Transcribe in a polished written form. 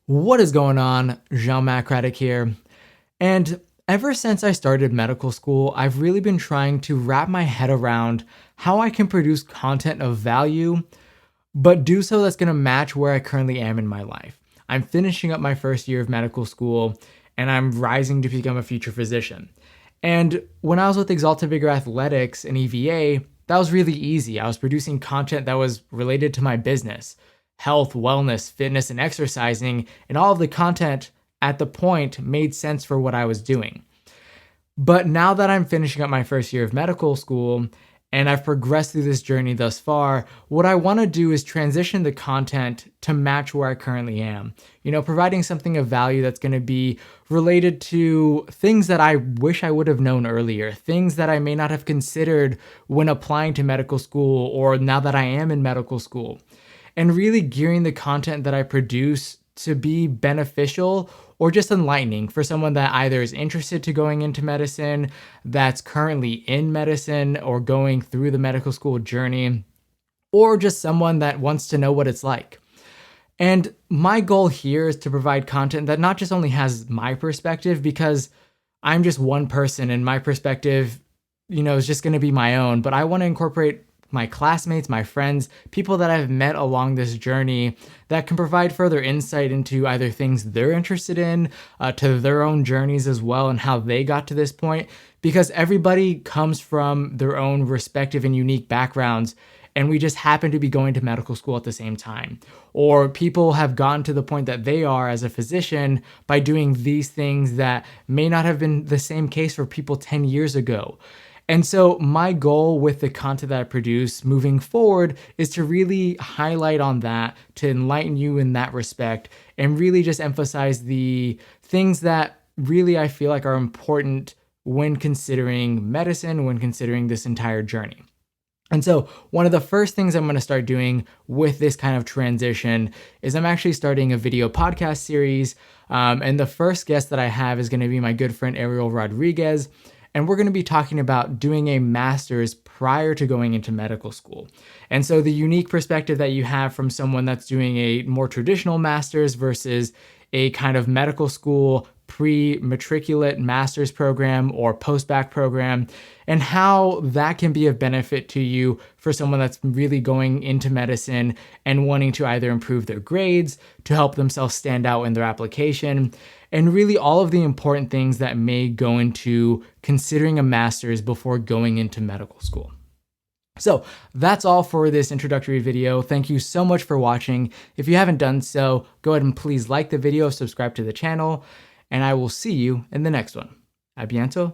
What is going on? Jean-Mac Craddock here. And ever since I started medical school, I've really been trying to wrap my head around how I can produce content of value, but do so that's going to match where I currently am in my life. I'm finishing up my first year of medical school and I'm rising to become a future physician. And when I was with Exalta Vigor Athletics and EVA, that was really easy. I was producing content that was related to my business, health, wellness, fitness, and exercising, and all of the content at the point made sense for what I was doing. But now that I'm finishing up my first year of medical school and I've progressed through this journey thus far, what I want to do is transition the content to match where I currently am. Providing something of value that's going to be related to things that I wish I would have known earlier, things that I may not have considered when applying to medical school or now that I am in medical school. And really gearing the content that I produce to be beneficial or just enlightening for someone that either is interested to going into medicine, that's currently in medicine or going through the medical school journey, or just someone that wants to know what it's like. And my goal here is to provide content that not just only has my perspective, because I'm just one person and my perspective, is just going to be my own, but I want to incorporate my classmates, my friends, people that I've met along this journey that can provide further insight into either things they're interested in, to their own journeys as well, and how they got to this point, because everybody comes from their own respective and unique backgrounds, and we just happen to be going to medical school at the same time. Or people have gotten to the point that they are as a physician by doing these things that may not have been the same case for people 10 years ago. And so my goal with the content that I produce moving forward is to really highlight on that, to enlighten you in that respect, and really just emphasize the things that really I feel like are important when considering medicine, when considering this entire journey. And so one of the first things I'm going to start doing with this kind of transition is I'm actually starting a video podcast series. And the first guest that I have is going to be my good friend Ariel Rodriguez. And we're going to be talking about doing a master's prior to going into medical school. And so the unique perspective that you have from someone that's doing a more traditional master's versus a kind of medical school pre-matriculate master's program or post-bac program, and how that can be of benefit to you for someone that's really going into medicine and wanting to either improve their grades, to help themselves stand out in their application, and really all of the important things that may go into considering a master's before going into medical school. So that's all for this introductory video. Thank you so much for watching. If you haven't done so, go ahead and please like the video, subscribe to the channel, and I will see you in the next one. A bientôt.